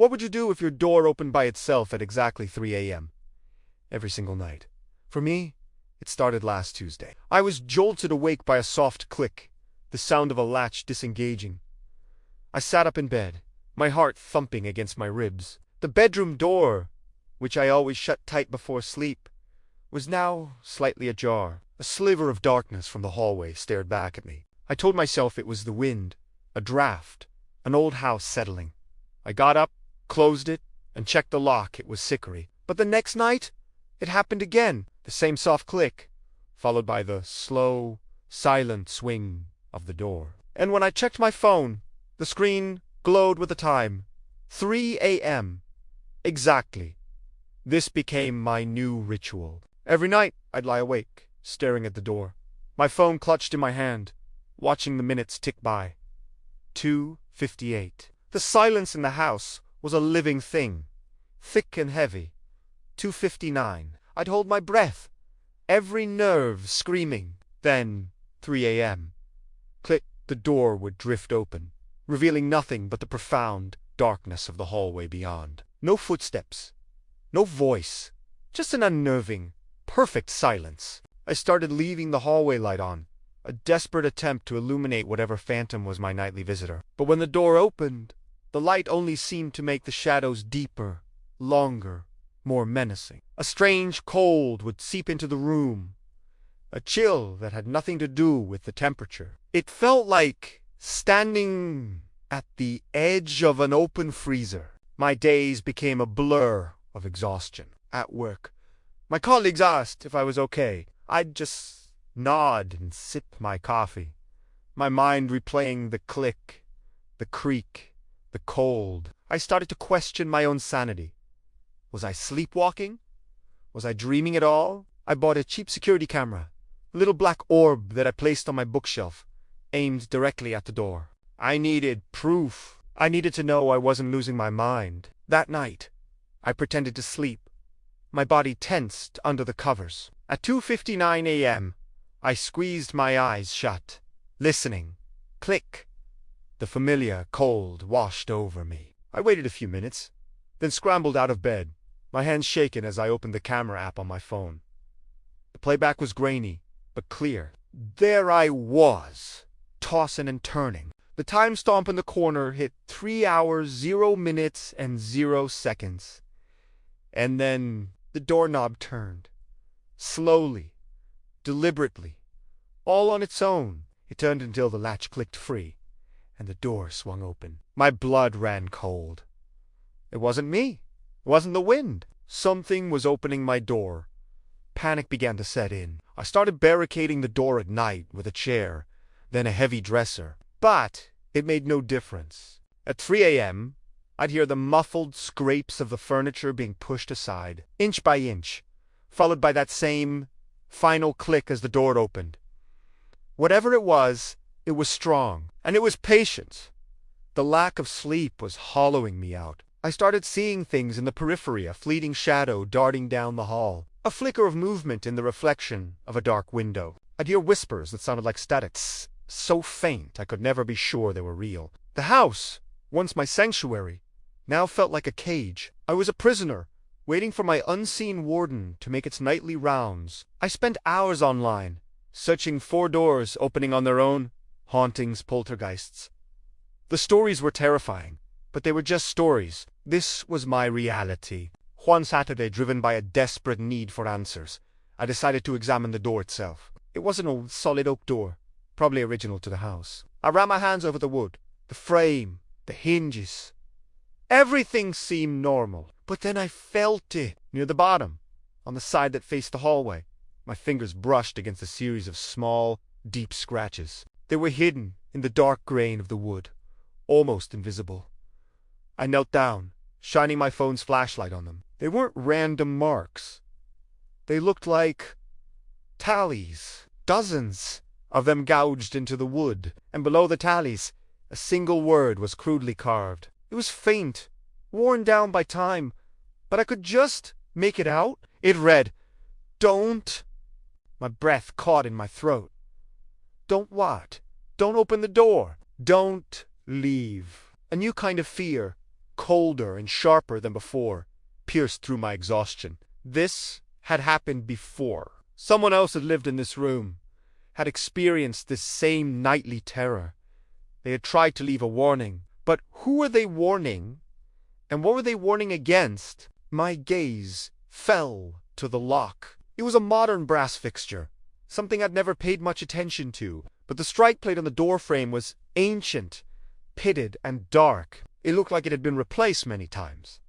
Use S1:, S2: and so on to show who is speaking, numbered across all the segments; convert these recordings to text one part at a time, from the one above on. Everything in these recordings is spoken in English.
S1: What would you do if your door opened by itself at exactly 3 a.m. every single night? For me, it started last Tuesday. I was jolted awake by a soft click, the sound of a latch disengaging. I sat up in bed, my heart thumping against my ribs. The bedroom door, which I always shut tight before sleep, was now slightly ajar. A sliver of darkness from the hallway stared back at me. I told myself it was the wind, a draft, an old house settling. I got up, closed it, and checked the lock. It was sickery. But the next night, it happened again. The same soft click, followed by the slow, silent swing of the door. And when I checked my phone, the screen glowed with the time. 3 a.m. Exactly. This became my new ritual. Every night, I'd lie awake, staring at the door, my phone clutched in my hand, watching the minutes tick by. 2:58. The silence in the house was a living thing, thick and heavy. 2:59. I'd hold my breath, every nerve screaming. Then, 3 a.m. Click, the door would drift open, revealing nothing but the profound darkness of the hallway beyond. No footsteps, no voice, just an unnerving, perfect silence. I started leaving the hallway light on, a desperate attempt to illuminate whatever phantom was my nightly visitor. But when the door opened, the light only seemed to make the shadows deeper, longer, more menacing. A strange cold would seep into the room, a chill that had nothing to do with the temperature. It felt like standing at the edge of an open freezer. My days became a blur of exhaustion. At work, my colleagues asked if I was okay. I'd just nod and sip my coffee, my mind replaying the click, the creak, the cold. I started to question my own sanity. Was I sleepwalking? Was I dreaming at all? I bought a cheap security camera, a little black orb that I placed on my bookshelf, aimed directly at the door. I needed proof. I needed to know I wasn't losing my mind. That night, I pretended to sleep, my body tensed under the covers. At 2:59 a.m., I squeezed my eyes shut, listening. Click. The familiar cold washed over me. I waited a few minutes, then scrambled out of bed, my hands shaking as I opened the camera app on my phone. The playback was grainy, but clear. There I was, tossing and turning. The time stamp in the corner hit 3 hours, 0 minutes, and 0 seconds. And then the doorknob turned. Slowly, deliberately, all on its own. It turned until the latch clicked free, and the door swung open. My blood ran cold. It wasn't me. It wasn't the wind. Something was opening my door. Panic began to set in. I started barricading the door at night with a chair, then a heavy dresser. But it made no difference. At 3 a.m., I'd hear the muffled scrapes of the furniture being pushed aside, inch by inch, followed by that same final click as the door opened. Whatever it was strong, and it was patient. The lack of sleep was hollowing me out. I started seeing things in the periphery, a fleeting shadow darting down the hall, a flicker of movement in the reflection of a dark window. I'd hear whispers that sounded like static, so faint I could never be sure they were real. The house, once my sanctuary, now felt like a cage. I was a prisoner, waiting for my unseen warden to make its nightly rounds. I spent hours online, searching for doors opening on their own, hauntings, poltergeists. The stories were terrifying, but they were just stories. This was my reality. One Saturday, driven by a desperate need for answers, I decided to examine the door itself. It wasn't a solid oak door, probably original to the house. I ran my hands over the wood, the frame, the hinges. Everything seemed normal, but then I felt it near the bottom, on the side that faced the hallway. My fingers brushed against a series of small, deep scratches. They were hidden in the dark grain of the wood, almost invisible. I knelt down, shining my phone's flashlight on them. They weren't random marks. They looked like tallies, dozens of them gouged into the wood, and below the tallies, a single word was crudely carved. It was faint, worn down by time, but I could just make it out. It read, "Don't." My breath caught in my throat. Don't what? Don't open the door. Don't leave. A new kind of fear, colder and sharper than before, pierced through my exhaustion. This had happened before. Someone else had lived in this room, had experienced this same nightly terror. They had tried to leave a warning, but who were they warning? And what were they warning against? My gaze fell to the lock. It was a modern brass fixture, something I'd never paid much attention to, but the strike plate on the door frame was ancient, pitted, and dark. It looked like it had been replaced many times.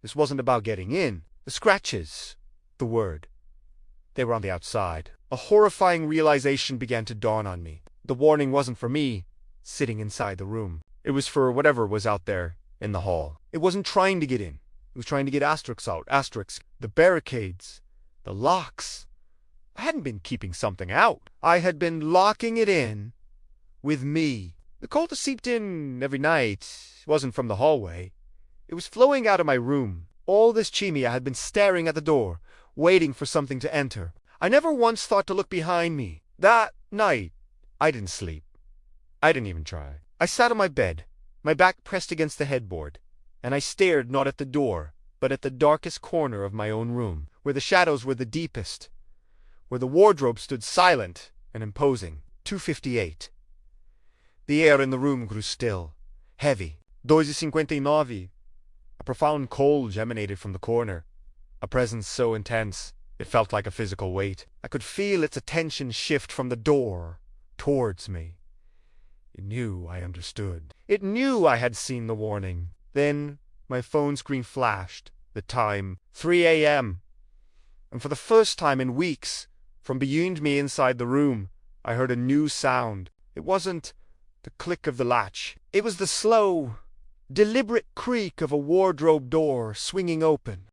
S1: This wasn't about getting in. The scratches, the word, they were on the outside. A horrifying realization began to dawn on me. The warning wasn't for me, sitting inside the room. It was for whatever was out there in the hall. It wasn't trying to get in. It was trying to get Asterix out. Asterix, the barricades, the locks. I hadn't been keeping something out. I had been locking it in with me. The cold that seeped in every night wasn't from the hallway. It was flowing out of my room. All this chimia had been staring at the door, waiting for something to enter. I never once thought to look behind me. That night, I didn't sleep. I didn't even try. I sat on my bed, my back pressed against the headboard, and I stared not at the door, but at the darkest corner of my own room, where the shadows were the deepest, where the wardrobe stood silent and imposing. 2:58. The air in the room grew still, heavy. 2:59. A profound cold emanated from the corner, a presence so intense it felt like a physical weight. I could feel its attention shift from the door towards me. It knew I understood. It knew I had seen the warning. Then my phone screen flashed. The time, 3 a.m. And for the first time in weeks, from beyond me inside the room, I heard a new sound. It wasn't the click of the latch. It was the slow, deliberate creak of a wardrobe door swinging open.